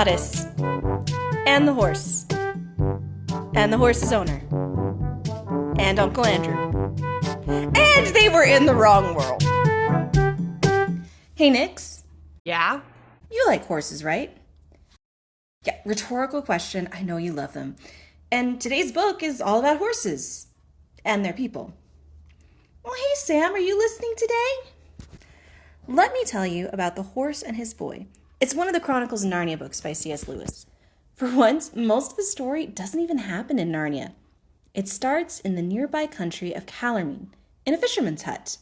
goddess, and the horse, and the horse's owner, and Uncle Andrew. And they were in the wrong world. Hey, Nix. Yeah? You like horses, right? Yeah, rhetorical question. I know you love them. And today's book is all about horses and their people. Well, hey, Sam, are you listening today? Let me tell you about The Horse and His Boy. It's one of the Chronicles of Narnia books by C.S. Lewis. For once, most of the story doesn't even happen in Narnia. It starts in the nearby country of Calormene, in a fisherman's hut.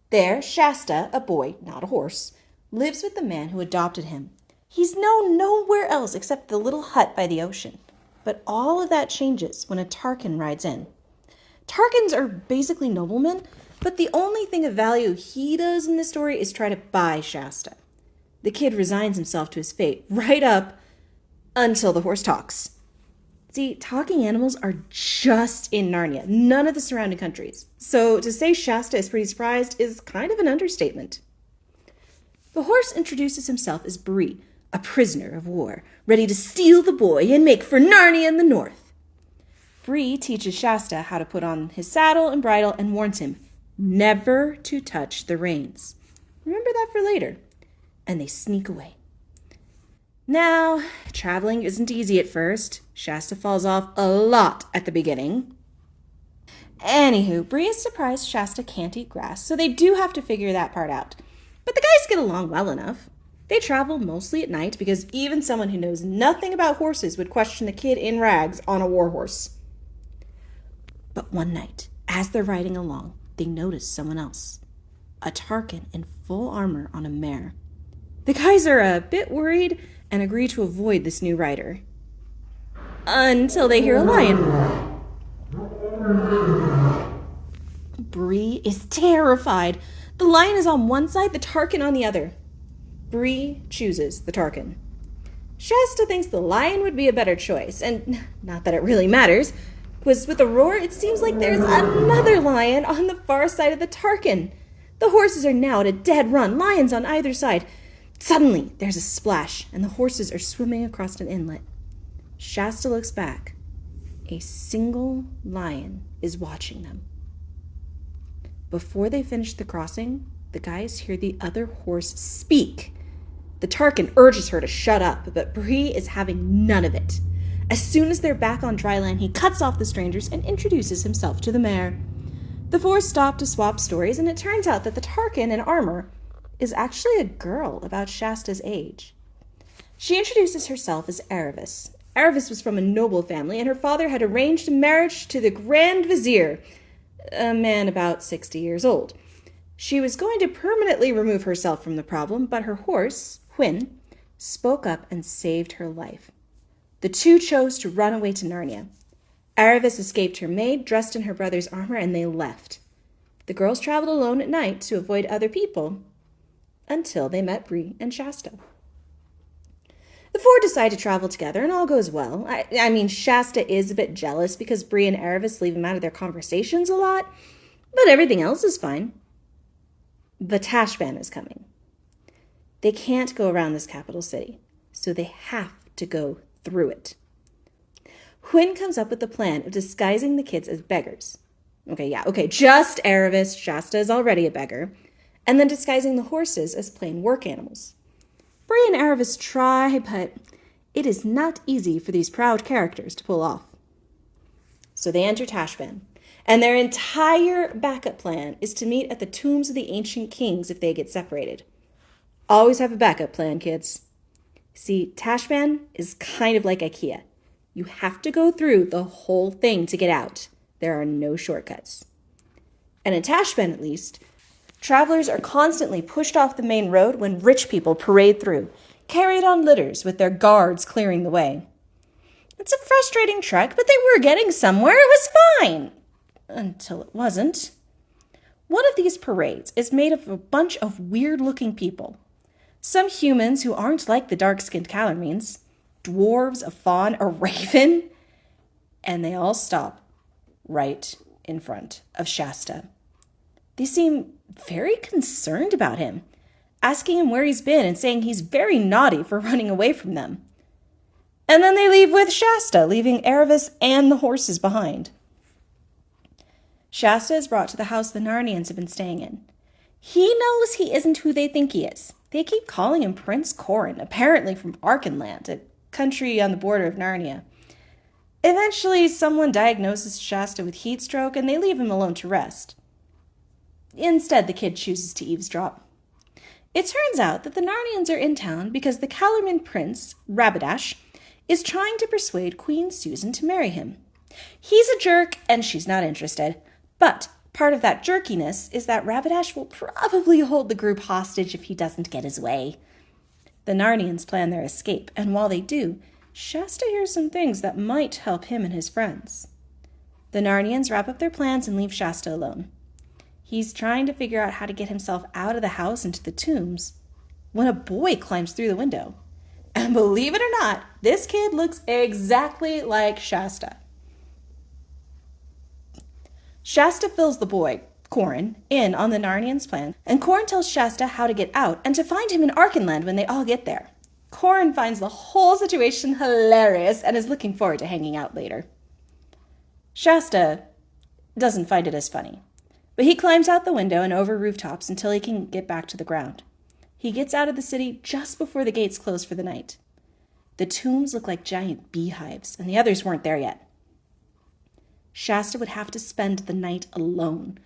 There, Shasta, a boy, not a horse, lives with the man who adopted him. He's known nowhere else except the little hut by the ocean. But all of that changes when a Tarkin rides in. Tarkins are basically noblemen, but the only thing of value he does in this story is try to buy Shasta. The kid resigns himself to his fate, right up until the horse talks. See, talking animals are just in Narnia, none of the surrounding countries. So to say Shasta is pretty surprised is kind of an understatement. The horse introduces himself as Bree, a prisoner of war, ready to steal the boy and make for Narnia in the north. Bree teaches Shasta how to put on his saddle and bridle and warns him never to touch the reins. Remember that for later. And they sneak away. Now, traveling isn't easy at first. Shasta falls off a lot at the beginning. Anywho, Bree is surprised Shasta can't eat grass, so they do have to figure that part out. But the guys get along well enough. They travel mostly at night because even someone who knows nothing about horses would question a kid in rags on a war horse. But one night, as they're riding along, they notice someone else. A Tarkin in full armor on a mare. The guys are a bit worried and agree to avoid this new rider. Until they hear a lion roar. Bree is terrified. The lion is on one side, the Tarkin on the other. Bree chooses the Tarkin. Shasta thinks the lion would be a better choice, and not that it really matters, because with a roar, it seems like there's another lion on the far side of the Tarkin. The horses are now at a dead run, lions on either side. Suddenly, there's a splash, and the horses are swimming across an inlet. Shasta looks back. A single lion is watching them. Before they finish the crossing, the guys hear the other horse speak. The Tarkin urges her to shut up, but Bree is having none of it. As soon as they're back on dry land, he cuts off the strangers and introduces himself to the mare. The four stop to swap stories, and it turns out that the Tarkin in armor is actually a girl about Shasta's age. She introduces herself as Aravis. Aravis was from a noble family, and her father had arranged a marriage to the Grand Vizier, a man about 60 years old. She was going to permanently remove herself from the problem, but her horse, Hwin, spoke up and saved her life. The two chose to run away to Narnia. Aravis escaped her maid, dressed in her brother's armor, and they left. The girls traveled alone at night to avoid other people until they met Bree and Shasta. The four decide to travel together, and all goes well. I mean, Shasta is a bit jealous because Bree and Aravis leave him out of their conversations a lot, but everything else is fine. The Tashbaan is coming. They can't go around this capital city, so they have to go through it. Hwin comes up with the plan of disguising the kids as beggars. Just Aravis. Shasta is already a beggar. And then disguising the horses as plain work animals. Bree and Aravis try, but it is not easy for these proud characters to pull off. So they enter Tashbaan, and their entire backup plan is to meet at the tombs of the ancient kings if they get separated. Always have a backup plan, kids. See, Tashbaan is kind of like IKEA. You have to go through the whole thing to get out. There are no shortcuts. And in Tashbaan, at least, travelers are constantly pushed off the main road when rich people parade through, carried on litters with their guards clearing the way. It's a frustrating trek, but they were getting somewhere. It was fine. Until it wasn't. One of these parades is made of a bunch of weird-looking people. Some humans who aren't like the dark-skinned Calormenes, dwarves, a fawn, a raven, and they all stop right in front of Shasta. They seem very concerned about him, asking him where he's been and saying he's very naughty for running away from them. And then they leave with Shasta, leaving Erebus and the horses behind. Shasta is brought to the house the Narnians have been staying in. He knows he isn't who they think he is. They keep calling him Prince Corin, apparently from Archenland, a country on the border of Narnia. Eventually, someone diagnoses Shasta with heat stroke, and they leave him alone to rest. Instead, the kid chooses to eavesdrop. It turns out that the Narnians are in town because the Calormene prince, Rabadash, is trying to persuade Queen Susan to marry him. He's a jerk, and she's not interested. But part of that jerkiness is that Rabadash will probably hold the group hostage if he doesn't get his way. The Narnians plan their escape, and while they do, Shasta hears some things that might help him and his friends. The Narnians wrap up their plans and leave Shasta alone. He's trying to figure out how to get himself out of the house into the tombs when a boy climbs through the window. And believe it or not, this kid looks exactly like Shasta. Shasta fills the boy, Corin, in on the Narnians' plan, and Corin tells Shasta how to get out and to find him in Archenland when they all get there. Corin finds the whole situation hilarious and is looking forward to hanging out later. Shasta doesn't find it as funny, but he climbs out the window and over rooftops until he can get back to the ground. He gets out of the city just before the gates close for the night. The tombs look like giant beehives, and the others weren't there yet. Shasta would have to spend the night alone,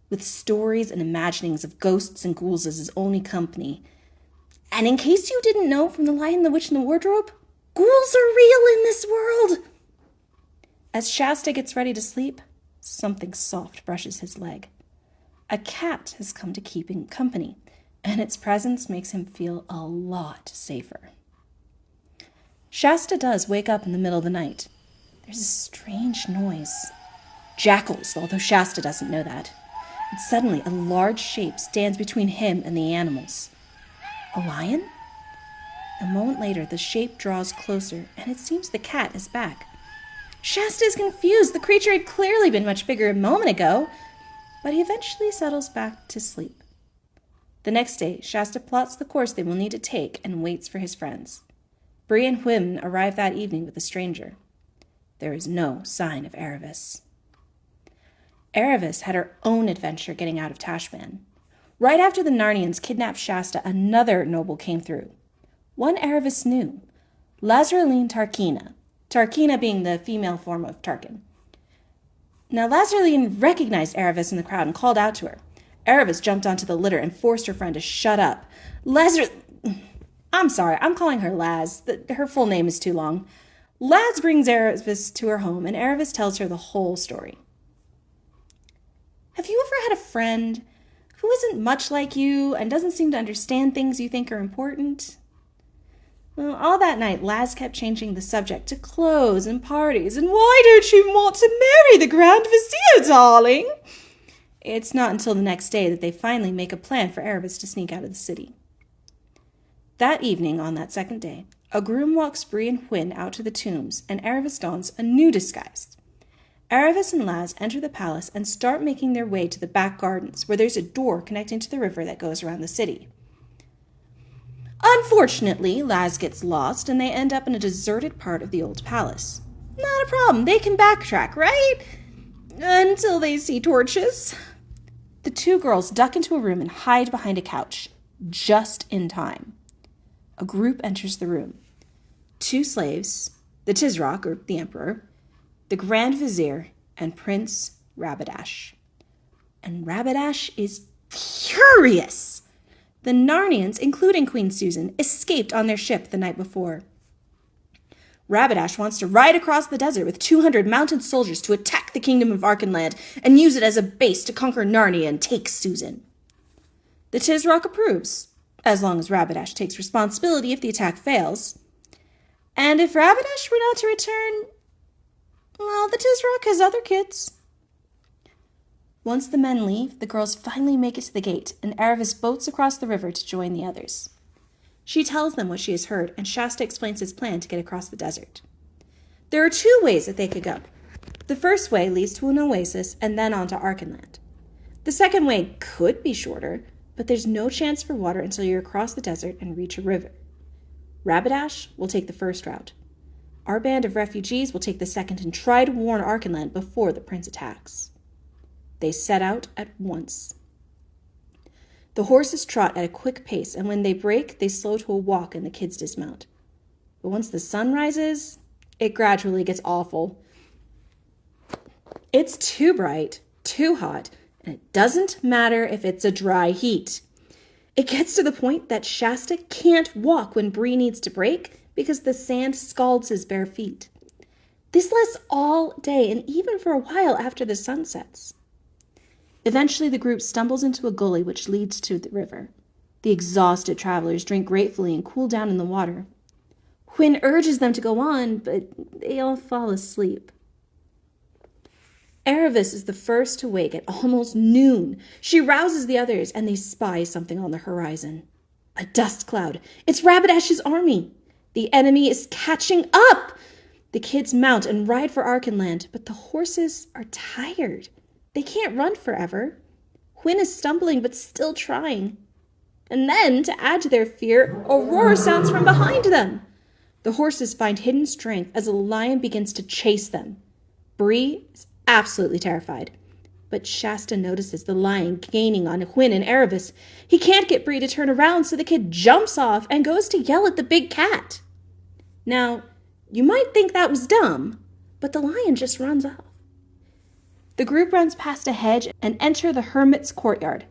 with stories and imaginings of ghosts and ghouls as his only company. And in case you didn't know from The Lion, the Witch, and the Wardrobe, ghouls are real in this world. As Shasta gets ready to sleep, something soft brushes his leg. A cat has come to keep him company, and its presence makes him feel a lot safer. Shasta does wake up in the middle of the night. There's a strange noise. Jackals, although Shasta doesn't know that. And suddenly, a large shape stands between him and the animals. A lion? A moment later, the shape draws closer, and it seems the cat is back. Shasta is confused. The creature had clearly been much bigger a moment ago, but he eventually settles back to sleep. The next day, Shasta plots the course they will need to take and waits for his friends. Bree and Whim arrive that evening with a stranger. There is no sign of Erebus. Erebus had her own adventure getting out of Tashban. Right after the Narnians kidnapped Shasta, another noble came through. One Erebus knew, Lazarline Tarkina, Tarkina being the female form of Tarkin. Now Lazarline recognized Erebus in the crowd and called out to her. Erebus jumped onto the litter and forced her friend to shut up. I'm sorry, I'm calling her Laz. Her full name is too long. Laz brings Erebus to her home, and Erebus tells her the whole story. Have you ever had a friend who isn't much like you and doesn't seem to understand things you think are important? Well, all that night, Laz kept changing the subject to clothes and parties, and why don't you want to marry the Grand Vizier, darling? It's not until the next day that they finally make a plan for Erebus to sneak out of the city. That evening, on that second day, a groom walks Bree and Hwyn out to the tombs, and Erebus dons a new disguise. Erebus and Laz enter the palace and start making their way to the back gardens, where there's a door connecting to the river that goes around the city. Unfortunately, Laz gets lost, and they end up in a deserted part of the old palace. Not a problem, they can backtrack, right? Until they see torches. The two girls duck into a room and hide behind a couch, just in time. A group enters the room. 2 slaves, the Tisroc, or the Emperor, the Grand Vizier, and Prince Rabadash. And Rabadash is furious. The Narnians, including Queen Susan, escaped on their ship the night before. Rabadash wants to ride across the desert with 200 mounted soldiers to attack the kingdom of Archenland and use it as a base to conquer Narnia and take Susan. The Tisroc approves, as long as Rabadash takes responsibility if the attack fails. And if Rabadash were not to return, well, the Tisroc has other kids. Once the men leave, the girls finally make it to the gate, and Erebus boats across the river to join the others. She tells them what she has heard, and Shasta explains his plan to get across the desert. There are 2 ways that they could go. The first way leads to an oasis and then on to Archenland. The second way could be shorter, but there's no chance for water until you're across the desert and reach a river. Rabadash will take the first route. Our band of refugees will take the second and try to warn Archenland before the prince attacks." They set out at once. The horses trot at a quick pace, and when they break, they slow to a walk and the kids dismount. But once the sun rises, it gradually gets awful. It's too bright, too hot, and it doesn't matter if it's a dry heat. It gets to the point that Shasta can't walk when Bree needs to break because the sand scalds his bare feet. This lasts all day and even for a while after the sun sets. Eventually, the group stumbles into a gully which leads to the river. The exhausted travelers drink gratefully and cool down in the water. Hwin urges them to go on, but they all fall asleep. Erebus is the first to wake at almost noon. She rouses the others, and they spy something on the horizon. A dust cloud. It's Rabadash's army. The enemy is catching up. The kids mount and ride for Archenland, but the horses are tired. They can't run forever. Hwin is stumbling, but still trying. And then, to add to their fear, a roar sounds from behind them. The horses find hidden strength as a lion begins to chase them. Bree is absolutely terrified. But Shasta notices the lion gaining on Hwin and Erebus. He can't get Bree to turn around, so the kid jumps off and goes to yell at the big cat. Now, you might think that was dumb, but the lion just runs off. The group runs past a hedge and enter the hermit's courtyard.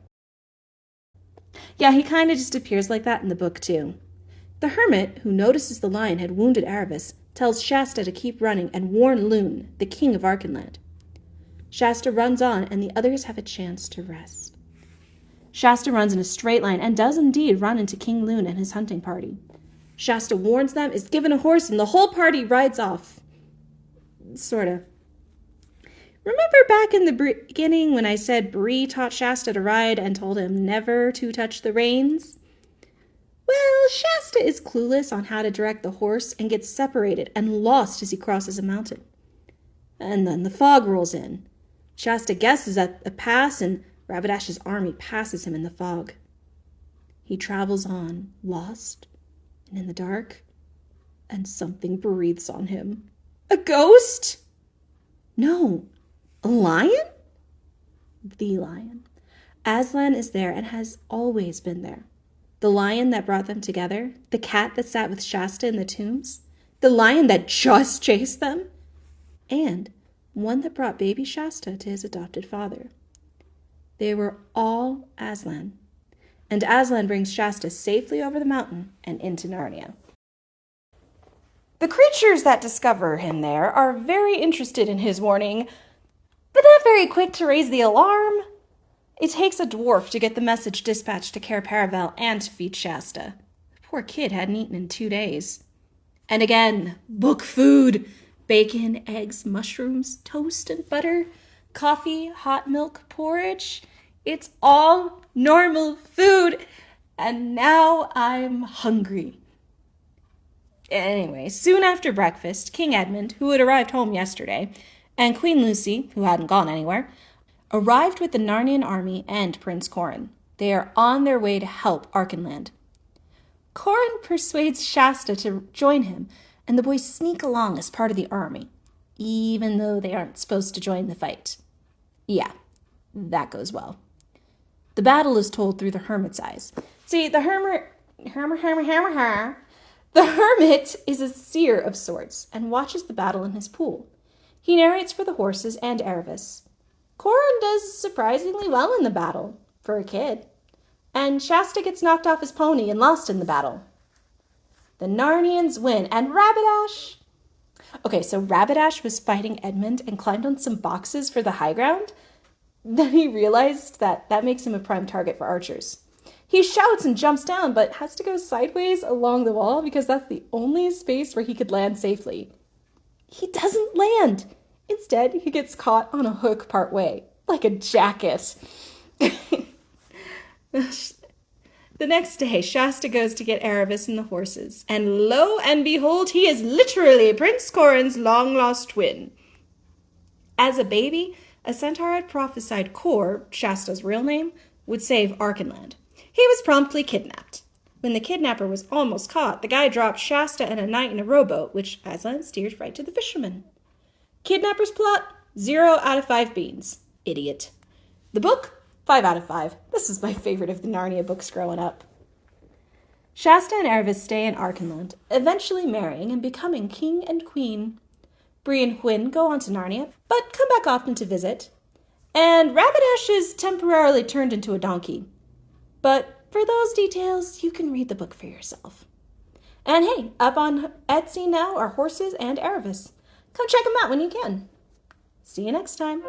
Yeah, he kind of just appears like that in the book, too. The hermit, who notices the lion had wounded Erebus, tells Shasta to keep running and warn Lune, the king of Archenland. Shasta runs on, and the others have a chance to rest. Shasta runs in a straight line and does indeed run into King Lune and his hunting party. Shasta warns them, is given a horse, and the whole party rides off. Sorta. Remember back in the beginning when I said Bree taught Shasta to ride and told him never to touch the reins? Well, Shasta is clueless on how to direct the horse and gets separated and lost as he crosses a mountain. And then the fog rolls in. Shasta guesses at a pass, and Rabadash's army passes him in the fog. He travels on, lost and in the dark, and something breathes on him. A ghost? No, a lion? The lion. Aslan is there and has always been there. The lion that brought them together, the cat that sat with Shasta in the tombs, the lion that just chased them, and one that brought baby Shasta to his adopted father. They were all Aslan, and Aslan brings Shasta safely over the mountain and into Narnia. The creatures that discover him there are very interested in his warning, but not very quick to raise the alarm. It takes a dwarf to get the message dispatched to Cair Paravel and to feed Shasta. The poor kid hadn't eaten in 2 days. And again, book food. Bacon, eggs, mushrooms, toast and butter, coffee, hot milk, porridge. It's all normal food. And now I'm hungry. Anyway, soon after breakfast, King Edmund, who had arrived home yesterday, and Queen Lucy, who hadn't gone anywhere, arrived with the Narnian army and Prince Corin. They are on their way to help Archenland. Corin persuades Shasta to join him, and the boys sneak along as part of the army, even though they aren't supposed to join the fight. Yeah, that goes well. The battle is told through the hermit's eyes. See, the hermit is a seer of sorts and watches the battle in his pool. He narrates for the horses and Erebus. Corin does surprisingly well in the battle, for a kid. And Shasta gets knocked off his pony and lost in the battle. The Narnians win, and Rabadash... Okay, so Rabadash was fighting Edmund and climbed on some boxes for the high ground. Then he realized that makes him a prime target for archers. He shouts and jumps down, but has to go sideways along the wall because that's the only space where he could land safely. He doesn't land. Instead, he gets caught on a hook partway, like a jacket. The next day, Shasta goes to get Erebus and the horses, and lo and behold, he is literally Prince Corin's long-lost twin. As a baby, a centaur had prophesied Cor, Shasta's real name, would save Archenland. He was promptly kidnapped. When the kidnapper was almost caught, the guy dropped Shasta and a knight in a rowboat, which Aslan steered right to the fisherman. Kidnapper's plot? 0 out of 5 beans. Idiot. The book? 5 out of 5. This is my favorite of the Narnia books growing up. Shasta and Erebus stay in Archenland, eventually marrying and becoming king and queen. Bree and Hwyn go on to Narnia, but come back often to visit. And Rabbitash is temporarily turned into a donkey. But for those details, you can read the book for yourself. And hey, up on Etsy now are horses and Erebus. Come check them out when you can. See you next time.